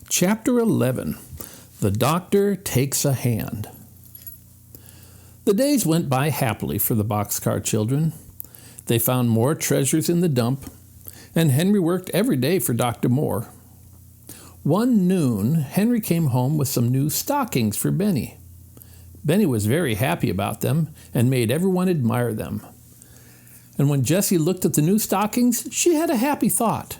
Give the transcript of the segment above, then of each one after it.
Chapter 11. The Doctor Takes a Hand. The days went by happily for the Boxcar children. They found more treasures in the dump, and Henry worked every day for Dr. Moore. One noon, Henry came home with some new stockings for Benny. Benny was very happy about them and made everyone admire them. And when Jessie looked at the new stockings, she had a happy thought.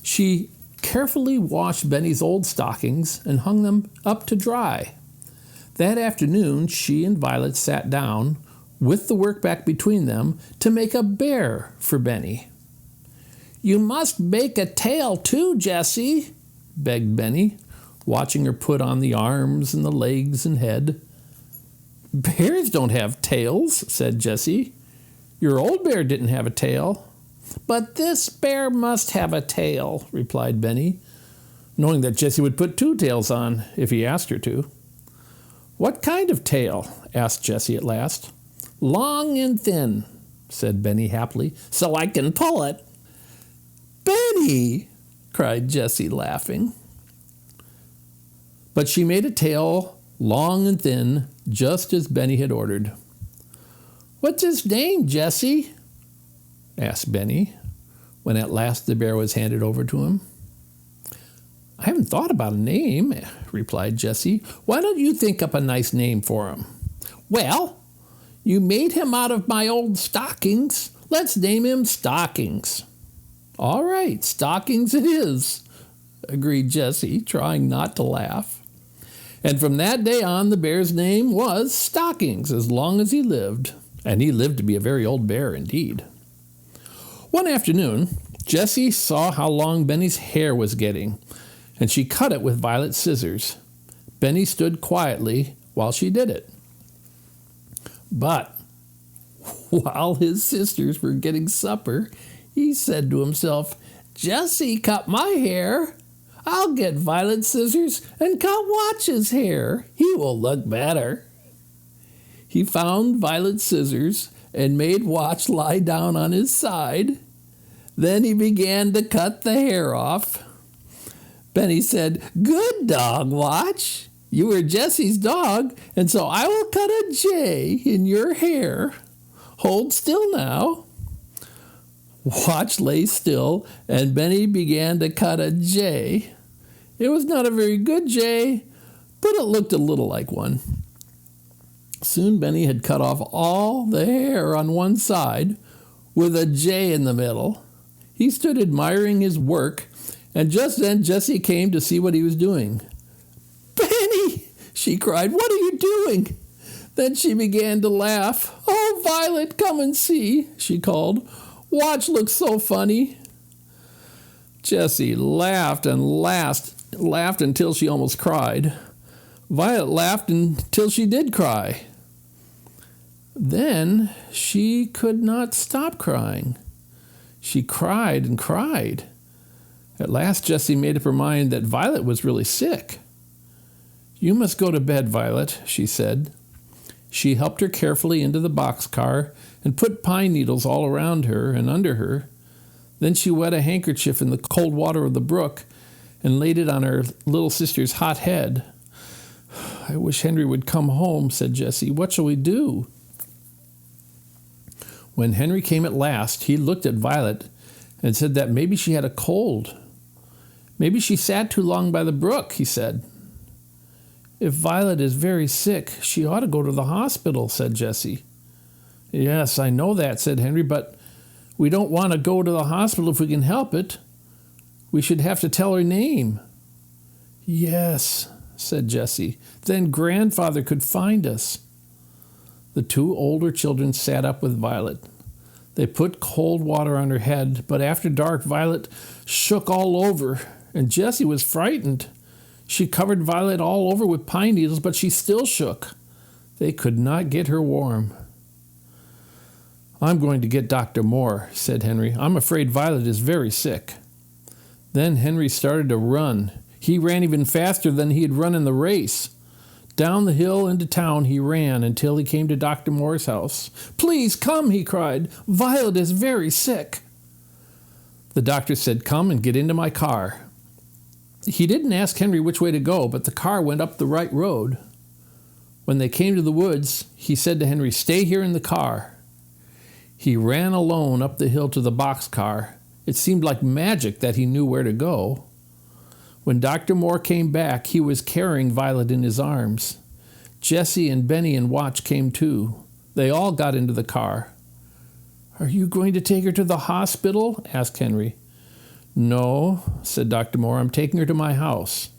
She carefully washed Benny's old stockings and hung them up to dry. That afternoon, she and Violet sat down, with the work back between them, to make a bear for Benny. "You must make a tail too, Jessie," begged Benny, watching her put on the arms and the legs and head. "Bears don't have tails," said Jessie. "Your old bear didn't have a tail." "But this bear must have a tail," replied Benny, knowing that Jessie would put two tails on if he asked her to. "What kind of tail?" asked Jessie at last. "Long and thin," said Benny happily, "so I can pull it." "Benny!" cried Jessie, laughing. But she made a tail long and thin, just as Benny had ordered. "What's his name, Jessie?" asked Benny, when at last the bear was handed over to him. "I haven't thought about a name," replied Jessie. "Why don't you think up a nice name for him?" "Well, you made him out of my old stockings. Let's name him Stockings." "All right, Stockings it is," agreed Jessie, trying not to laugh. And from that day on, the bear's name was Stockings as long as he lived, and he lived to be a very old bear indeed. One afternoon, Jessie saw how long Benny's hair was getting, and she cut it with Violet's scissors. Benny stood quietly while she did it. But while his sisters were getting supper, he said to himself, "Jessie cut my hair. I'll get Violet's scissors and cut Watch's hair. He will look better." He found Violet's scissors and made Watch lie down on his side. Then he began to cut the hair off. Benny said, "Good dog, Watch. You were Jessie's dog, and so I will cut a J in your hair. Hold still now." Watch lay still, and Benny began to cut a J. It was not a very good J, but it looked a little like one. Soon Benny had cut off all the hair on one side, with a J in the middle. He stood admiring his work, and just then Jessie came to see what he was doing. "Benny!" she cried, "what are you doing?" Then she began to laugh. "Oh, Violet, come and see," she called. "Watch looks so funny." Jessie laughed and laughed until she almost cried. Violet laughed until she did cry. Then she could not stop crying. She cried and cried. At last Jessie made up her mind that Violet was really sick. "You must go to bed, Violet," she said. She helped her carefully into the boxcar and put pine needles all around her and under her. Then she wet a handkerchief in the cold water of the brook and laid it on her little sister's hot head. "I wish Henry would come home," said Jessie. "What shall we do?" When Henry came at last, he looked at Violet and said that maybe she had a cold. "Maybe she sat too long by the brook," he said. "If Violet is very sick, she ought to go to the hospital," said Jessie. "Yes, I know that," said Henry, "but we don't want to go to the hospital if we can help it. We should have to tell her name." "Yes," said Jessie. "Then Grandfather could find us." The two older children sat up with Violet. They put cold water on her head, but after dark, Violet shook all over, and Jessie was frightened. She covered Violet all over with pine needles, but she still shook. They could not get her warm. "I'm going to get Dr. Moore," said Henry. "I'm afraid Violet is very sick." Then Henry started to run. He ran even faster than he had run in the race. Down the hill into town he ran until he came to Dr. Moore's house. "Please come," he cried. "Violet is very sick." The doctor said, "Come and get into my car." He didn't ask Henry which way to go, but the car went up the right road. When they came to the woods, he said to Henry, "Stay here in the car." He ran alone up the hill to the boxcar. It seemed like magic that he knew where to go. When Dr. Moore came back, he was carrying Violet in his arms. Jessie and Benny and Watch came too. They all got into the car. "Are you going to take her to the hospital?" asked Henry. "No," said Dr. Moore. "I'm taking her to my house."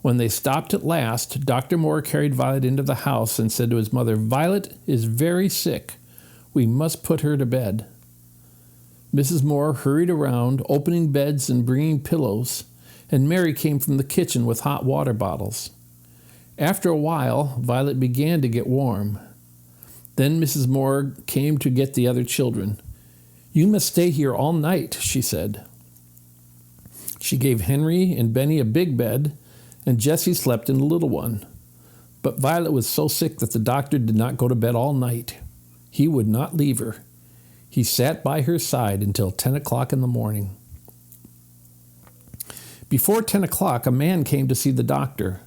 When they stopped at last, Dr. Moore carried Violet into the house and said to his mother, "Violet is very sick. We must put her to bed." Mrs. Moore hurried around, opening beds and bringing pillows, and Mary came from the kitchen with hot water bottles. After a while, Violet began to get warm. Then Mrs. Moore came to get the other children. "You must stay here all night," she said. She gave Henry and Benny a big bed, and Jessie slept in a little one. But Violet was so sick that the doctor did not go to bed all night. He would not leave her. He sat by her side until 10 o'clock in the morning. Before 10 o'clock, a man came to see the doctor.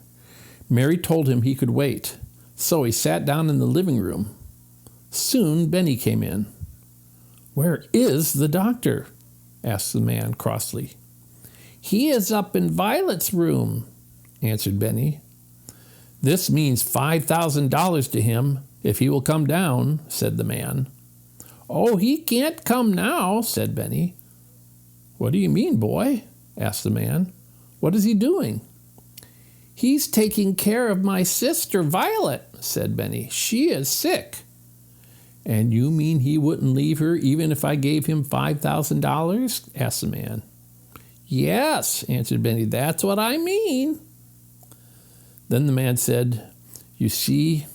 Mary told him he could wait, so he sat down in the living room. Soon Benny came in. "Where is the doctor?" asked the man crossly. "He is up in Violet's room," answered Benny. "This means $5,000 to him if he will come down," said the man. "Oh, he can't come now," said Benny. "What do you mean, boy?" asked the man. "What is he doing?" "He's taking care of my sister Violet," said Benny. "She is sick." "And you mean he wouldn't leave her even if I gave him $5,000? asked the man. "Yes," answered Benny, "that's what I mean." Then the man said, "You see,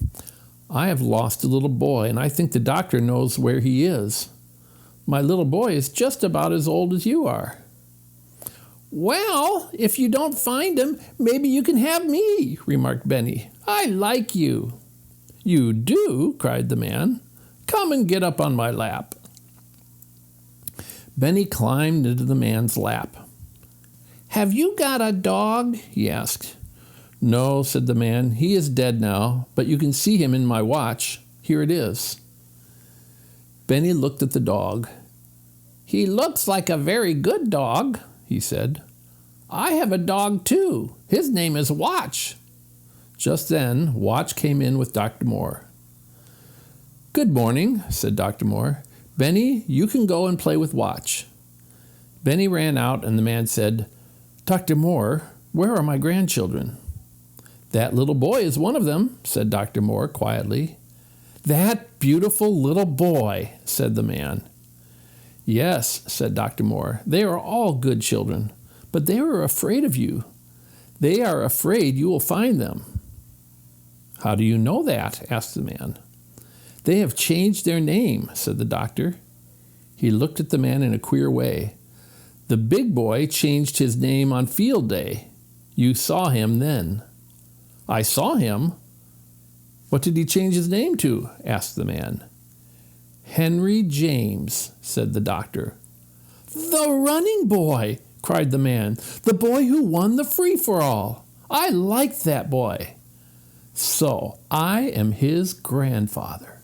I have lost a little boy, and I think the doctor knows where he is. My little boy is just about as old as you are." "Well, if you don't find him, maybe you can have me," remarked Benny. "I like you." "You do?" cried the man. "Come and get up on my lap." Benny climbed into the man's lap. "Have you got a dog?" he asked. "No," said the man. "He is dead now, but you can see him in my watch. Here it is." Benny looked at the dog. "He looks like a very good dog," he said. "I have a dog too. His name is Watch." Just then, Watch came in with Dr. Moore. "Good morning," said Dr. Moore. "Benny, you can go and play with Watch." Benny ran out, and the man said, "Dr. Moore, where are my grandchildren?" "That little boy is one of them," said Dr. Moore quietly. "That beautiful little boy," said the man. "Yes," said Dr. Moore, "they are all good children, but they are afraid of you. They are afraid you will find them." "How do you know that?" asked the man. "They have changed their name," said the doctor. He looked at the man in a queer way. "The big boy changed his name on field day. You saw him then." "I saw him." "What did he change his name to?" asked the man. "Henry James," said the doctor. "The running boy!" cried the man. "The boy who won the free-for-all. I liked that boy. So I am his grandfather."